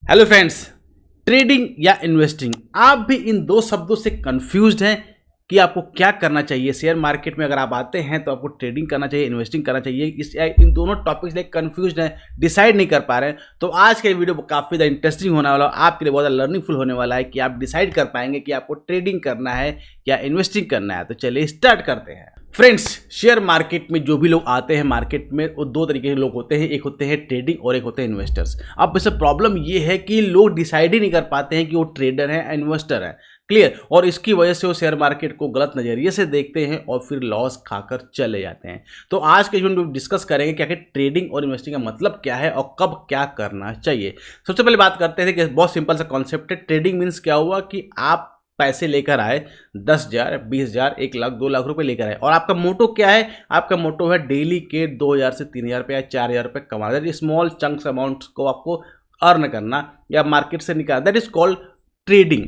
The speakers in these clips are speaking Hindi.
हेलो फ्रेंड्स, ट्रेडिंग या इन्वेस्टिंग, आप भी इन दो शब्दों से कंफ्यूज्ड हैं कि आपको क्या करना चाहिए। शेयर मार्केट में अगर आप आते हैं तो आपको ट्रेडिंग करना चाहिए, इन्वेस्टिंग करना चाहिए। इन दोनों टॉपिक्स लिए कंफ्यूज्ड हैं, डिसाइड नहीं कर पा रहे हैं। तो आज का वीडियो काफ़ी ज़्यादा इंटरेस्टिंग होने वाला है, आपके लिए बहुत ज़्यादा लर्निंगफुल होने वाला है कि आप डिसाइड कर पाएंगे कि आपको ट्रेडिंग करना है या इन्वेस्टिंग करना है। तो चलिए स्टार्ट करते हैं। फ्रेंड्स, शेयर मार्केट में जो भी लोग आते हैं मार्केट में, वो दो तरीके के लोग होते हैं। एक होते हैं ट्रेडिंग और एक होते हैं इन्वेस्टर्स। अब इससे प्रॉब्लम ये है कि लोग डिसाइड ही नहीं कर पाते हैं कि वो ट्रेडर है इन्वेस्टर है। क्लियर। और इसकी वजह से वो शेयर मार्केट को गलत नज़रिए से देखते हैं और फिर लॉस खाकर चले जाते हैं। तो आज के जो डिस्कस करेंगे कि आखिर ट्रेडिंग और इन्वेस्टिंग का मतलब क्या है और कब क्या करना चाहिए। सबसे पहले बात करते हैं कि बहुत सिंपल सा कॉन्सेप्ट है। ट्रेडिंग मीन्स क्या हुआ कि आप पैसे लेकर आए, 10,000, 20,000, 1 लाख, 2 लाख रुपए लेकर आए, और आपका मोटो क्या है? आपका मोटो है डेली के 2,000 से 3,000 रुपये या 4,000 रुपये कमाना। दैट स्मॉल चंक्स अमाउंट को आपको अर्न करना या मार्केट से निकालना, दैट इज कॉल्ड ट्रेडिंग।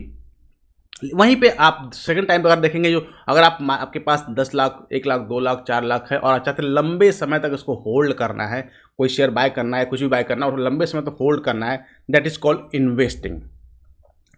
वहीं पे आप सेकंड टाइम पर अगर देखेंगे, जो अगर आपके पास 10 लाख, 1 लाख, 2 लाख, 4 लाख है और आप चाहते हैं लंबे समय तक इसको होल्ड करना है, कोई शेयर बाय करना है, कुछ भी बाय करना है और लंबे समय तक होल्ड करना है, दैट इज कॉल्ड इन्वेस्टिंग।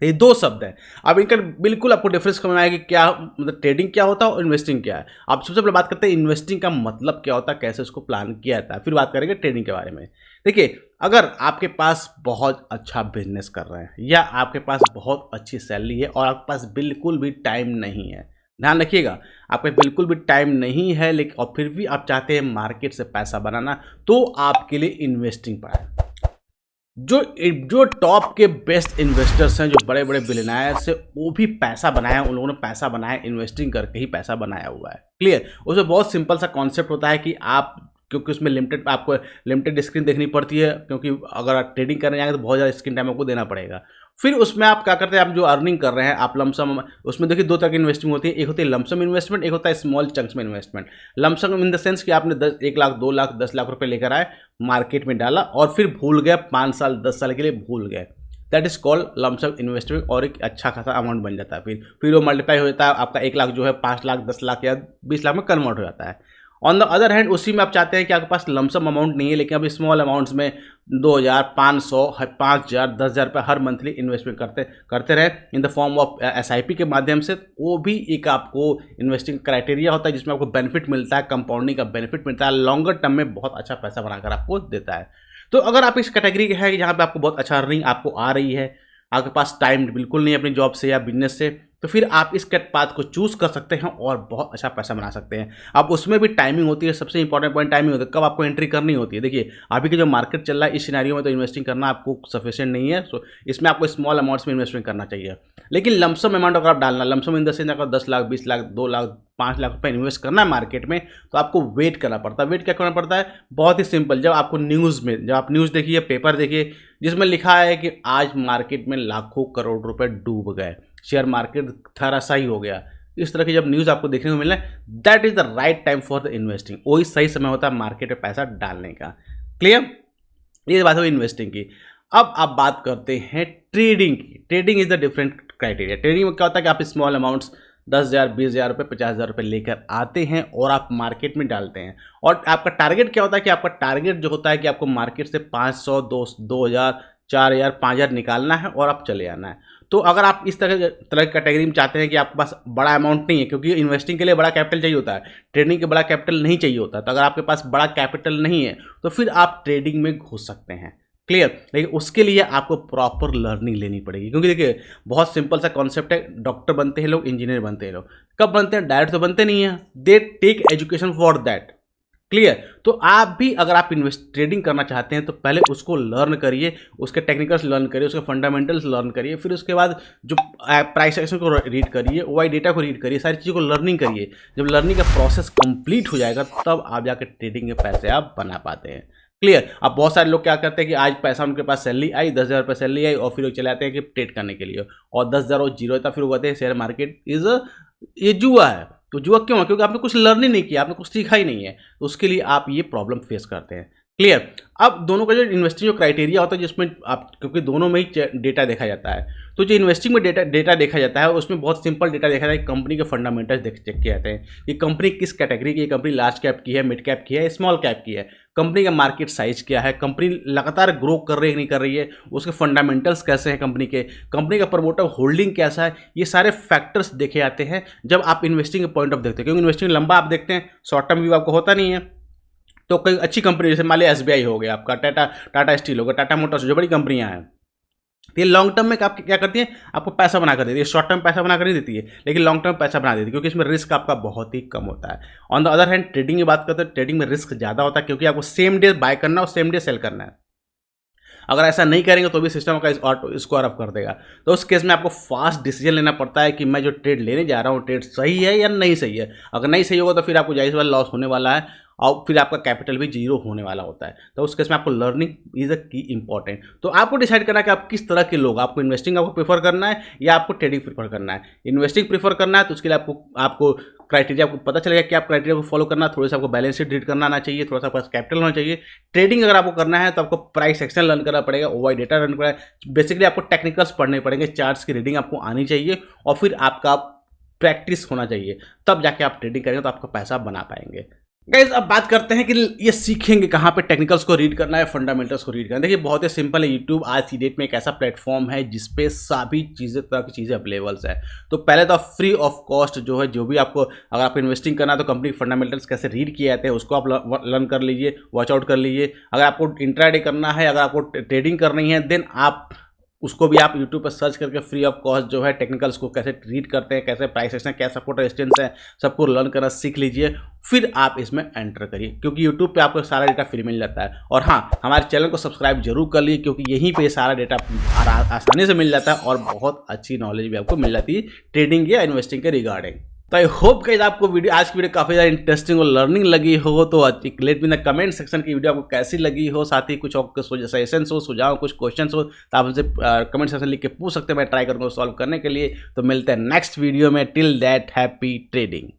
ये दो शब्द हैं। अब इनका बिल्कुल आपको डिफरेंस समझ में आएगा कि क्या मतलब ट्रेडिंग क्या होता है और इन्वेस्टिंग क्या है। अब सबसे पहले बात करते हैं इन्वेस्टिंग का मतलब क्या होता है, कैसे उसको प्लान किया जाता है, फिर बात करेंगे ट्रेडिंग के बारे में। देखिए, अगर आपके पास बहुत अच्छा बिजनेस कर रहे हैं या आपके पास बहुत अच्छी सैलरी है और आपके पास बिल्कुल भी टाइम नहीं है, ध्यान रखिएगा, आपके बिल्कुल भी टाइम नहीं है लेकिन और फिर भी आप चाहते हैं मार्केट से पैसा बनाना, तो आपके लिए इन्वेस्टिंग पड़ा है। जो टॉप के बेस्ट इन्वेस्टर्स हैं, जो बड़े बड़े बिलियनर्स हैं, वो भी पैसा बनाया, उन लोगों ने पैसा बनाया, इन्वेस्टिंग करके ही पैसा बनाया हुआ है। क्लियर। उसमें बहुत सिंपल सा कॉन्सेप्ट होता है कि आप, क्योंकि उसमें आपको लिमिटेड स्क्रीन देखनी पड़ती है, क्योंकि अगर आप ट्रेडिंग करने जाएंगे तो बहुत ज़्यादा स्क्रीन टाइम आपको देना पड़ेगा। फिर उसमें आप क्या करते हैं, आप जो अर्निंग कर रहे हैं, आप लमसम, उसमें देखिए दो तरह की इन्वेस्टिंग होती है। एक होती है लमसम इन्वेस्टमेंट, एक होता है स्मॉल चंक्स में investment. Lump sum in the sense कि आपने 1 लाख, 2 लाख, 10 लाख रुपए लेकर आए, मार्केट में डाला और फिर भूल गए, 5 साल 10 साल के लिए भूल गए, that is called lump sum investment, और एक अच्छा खासा अमाउंट बन जाता है। फिर वो मल्टीप्लाई हो जाता है, आपका 1 लाख जो है 5 लाख, 10 लाख या 20 लाख में कन्वर्ट हो जाता है। ऑन द अदर हैंड, उसी में आप चाहते हैं कि आपके पास लमसम अमाउंट नहीं है लेकिन अभी स्मॉल अमाउंट्स में 2,000, 500, 5,000, 10,000 रुपये हर मंथली इन्वेस्टमेंट करते रहे in the form of SIP के माध्यम से। वो भी एक आपको इन्वेस्टिंग क्राइटेरिया होता है जिसमें आपको बेनिफिट मिलता है, कंपाउंडिंग का बेनिफिट मिलता है, लॉन्गर टर्म में बहुत अच्छा पैसा बनाकर आपको देता है। तो अगर आप इस कैटेगरी के हैं कि जहाँ पे आपको बहुत अच्छा अर्निंग आपको आ रही है, आपके पास टाइम बिल्कुल नहीं है अपनी जॉब से या बिजनेस से, तो फिर आप इस पाथ को चूज कर सकते हैं और बहुत अच्छा पैसा बना सकते हैं। अब उसमें भी टाइमिंग होती है, सबसे इंपॉर्टेंट पॉइंट टाइमिंग होता है, कब आपको एंट्री करनी होती है। देखिए, अभी के जो मार्केट चल रहा है इस सिनेरियो में तो इन्वेस्टिंग करना आपको सफिशिएंट नहीं है, सो इसमें आपको स्मॉल अमाउंट्स में इन्वेस्टमेंट करना चाहिए। लेकिन लमसम अमाउंट अगर आप डालना, लमसम इन द सेंस अगर 10 लाख, 20 लाख, 2 लाख, 5 लाख रुपये इन्वेस्ट करना है मार्केट में, तो आपको वेट करना पड़ता है। वेट क्या करना पड़ता है? बहुत ही सिंपल। जब आपको न्यूज़ में, जब आप न्यूज़ देखिए, पेपर देखिए, जिसमें लिखा है कि आज मार्केट में लाखों करोड़ रुपए डूब गए, शेयर मार्केट धराशायी हो गया, इस तरह की जब न्यूज़ आपको देखने को मिले, that is the right time for the investing. वही सही समय होता है मार्केट में पैसा डालने का। क्लियर। ये बात हुई इन्वेस्टिंग की। अब आप बात करते हैं ट्रेडिंग की। Trading is the different criteria. Trading में क्या होता है कि आप स्मॉल अमाउंट्स 10,000, 20,000 रुपये, 50,000 रुपये लेकर आते हैं और आप मार्केट में डालते हैं। और आपका टारगेट क्या होता है कि आपका टारगेट जो होता है कि आपको मार्केट से 500, 2,000, 4,000, 5,000 निकालना है और आप चले आना है। तो अगर आप इस तरह की कैटेगरी में चाहते हैं कि आपके पास बड़ा अमाउंट नहीं है, क्योंकि इन्वेस्टिंग के लिए बड़ा कैपिटल चाहिए होता है, ट्रेडिंग के बड़ा कैपिटल नहीं चाहिए होता, तो अगर आपके पास बड़ा कैपिटल नहीं है तो फिर आप ट्रेडिंग में घुस सकते हैं। क्लियर। लेकिन उसके लिए आपको प्रॉपर लर्निंग लेनी पड़ेगी, क्योंकि देखिए बहुत सिंपल सा कॉन्सेप्ट है। डॉक्टर बनते हैं लोग, इंजीनियर बनते हैं लोग, कब बनते हैं? डायरेक्ट तो बनते नहीं है, they take education for that. Clear. तो आप भी अगर आप ट्रेडिंग करना चाहते हैं तो पहले उसको लर्न करिए, उसके टेक्निकल्स लर्न करिए, उसके फंडामेंटल्स लर्न करिए, फिर उसके बाद जो प्राइस एक्शन को रीड करिए, OI डेटा को रीड करिए, सारी चीज़ों को लर्निंग करिए। जब लर्निंग का प्रोसेस कंप्लीट हो जाएगा तब आप जाकर ट्रेडिंग के पैसे आप बना पाते हैं। क्लियर। अब बहुत सारे लोग क्या करते हैं कि आज पैसा उनके पास सैलरी आई, 10,000 रुपये सैलरी आई और फिर वो चले आते हैं कि ट्रेड करने के लिए, और 10,000 और जीरो था, फिर वो कहते हैं शेयर मार्केट इज ये जुआ है। तो जुआ क्यों है? क्योंकि आपने कुछ लर्निंग नहीं किया, आपने कुछ सीखा ही नहीं है, तो उसके लिए आप ये प्रॉब्लम फेस करते हैं। क्लियर। अब दोनों का जो इन्वेस्टिंग जो क्राइटेरिया होता है, जिसमें आप, क्योंकि दोनों में ही डेटा देखा जाता है, तो जो इन्वेस्टिंग में डेटा देखा जाता है उसमें बहुत सिंपल डेटा देखा जाता है। कंपनी के फंडामेंटल्स चेक किए जाते हैं कि कंपनी किस कैटेगरी की है, कंपनी लार्ज कैप की है, मिड कैप की है, स्मॉल कैप की है। कंपनी का मार्केट साइज क्या है, कंपनी लगातार ग्रो कर रही है नहीं कर रही है, उसके फंडामेंटल्स कैसे हैं कंपनी का प्रमोटर होल्डिंग कैसा है, ये सारे फैक्टर्स देखे जाते हैं जब आप इन्वेस्टिंग के पॉइंट ऑफ देखते हैं। क्योंकि इन्वेस्टिंग लंबा आप देखते हैं, शॉर्ट टर्म व्यू आपको होता नहीं है। तो कोई अच्छी कंपनी जैसे मान लिया SBI हो गया आपका, टाटा स्टील हो गया, टाटा मोटर्स, जो बड़ी कंपनियां हैं, ये लॉन्ग टर्म में आप क्या करती है, आपको पैसा बना कर देती है। शॉर्ट टर्म पैसा बना कर नहीं देती है, लेकिन लॉन्ग टर्म पैसा बना देती है, क्योंकि इसमें रिस्क आपका बहुत ही कम होता है। On the other hand trading की बात करते हैं, ट्रेडिंग में रिस्क ज़्यादा होता है, क्योंकि आपको सेम डे बाय करना और सेम डे सेल करना है। अगर ऐसा नहीं करेंगे तो भी सिस्टम का स्कोर अप कर देगा। तो उस केस में आपको फास्ट डिसीजन लेना पड़ता है कि मैं जो ट्रेड लेने जा रहा हूँ ट्रेड सही है या नहीं सही है। अगर नहीं सही होगा तो फिर आपको जाहिर सी बात लॉस होने वाला है और फिर आपका कैपिटल भी जीरो होने वाला होता है। तो उस केस में आपको लर्निंग इज अ की इंपॉर्टेंट। तो आपको डिसाइड करना है कि आप किस तरह के लोग, आपको इन्वेस्टिंग आपको प्रेफर करना है या आपको ट्रेडिंग प्रेफर करना है। इन्वेस्टिंग प्रेफर करना है तो उसके लिए आपको क्राइटेरिया आपको पता चलेगा कि आप क्राइटेरिया को फॉलो करना है। थोड़ा सा आपको बैलेंस शीट रीड करना आना चाहिए, थोड़ा सा आपका कैपिटल होना चाहिए। ट्रेडिंग अगर आपको करना है तो आपको प्राइस एक्शन लर्न करना पड़ेगा, OI डेटा लर्न करना है। बेसिकली आपको टेक्निकल्स पढ़ने पड़ेंगे, चार्ट्स की रीडिंग आपको आनी चाहिए और फिर आपका प्रैक्टिस होना चाहिए, तब जाके आप ट्रेडिंग करेंगे तो आपका पैसा बना पाएंगे। गाइस अब बात करते हैं कि ये सीखेंगे कहाँ पे, टेक्निकल्स को रीड करना है, फंडामेंटल्स को रीड करना है। देखिए बहुत ही सिंपल है, यूट्यूब आज की डेट में एक ऐसा प्लेटफॉर्म है जिसपे सभी तरह की चीज़ें अवेलेबल्स है। तो पहले तो फ्री ऑफ कॉस्ट जो भी आपको, अगर आपको इन्वेस्टिंग करना है तो कंपनी फंडामेंटल्स कैसे रीड किए जाते हैं उसको आप लर्न कर लीजिए, वॉच आउट कर लीजिए। अगर आपको इंट्राडे करना है, अगर आपको ट्रेडिंग करनी है, देन आप उसको भी आप यूट्यूब पर सर्च करके फ्री ऑफ कॉस्ट जो है टेक्निकल्स को कैसे रीड करते हैं, कैसे प्राइस एक्शन, क्या सपोर्ट रेजिस्टेंस है, सबको लर्न करना सीख लीजिए। फिर आप इसमें एंटर करिए, क्योंकि यूट्यूब पे आपको सारा डेटा फ्री मिल जाता है। और हाँ, हमारे चैनल को सब्सक्राइब जरूर कर लीजिए, क्योंकि यहीं पे सारा डेटा आसानी से मिल जाता है और बहुत अच्छी नॉलेज भी आपको मिल जाती है ट्रेडिंग या इन्वेस्टिंग के रिगार्डिंग। तो आई होप गाइस आपको आज की वीडियो काफ़ी ज़्यादा इंटरेस्टिंग और लर्निंग लगी हो। तो let me in the comment section की वीडियो आपको कैसी लगी हो, साथ ही कुछ और सजेशंस हो, सुझाव, कुछ क्वेश्चन हो तो आप मुझसे कमेंट सेक्शन लिख के पूछ सकते हैं, मैं ट्राई करूँगा सॉल्व करने के लिए। तो मिलते हैं नेक्स्ट वीडियो में, टिल दैट हैप्पी ट्रेडिंग।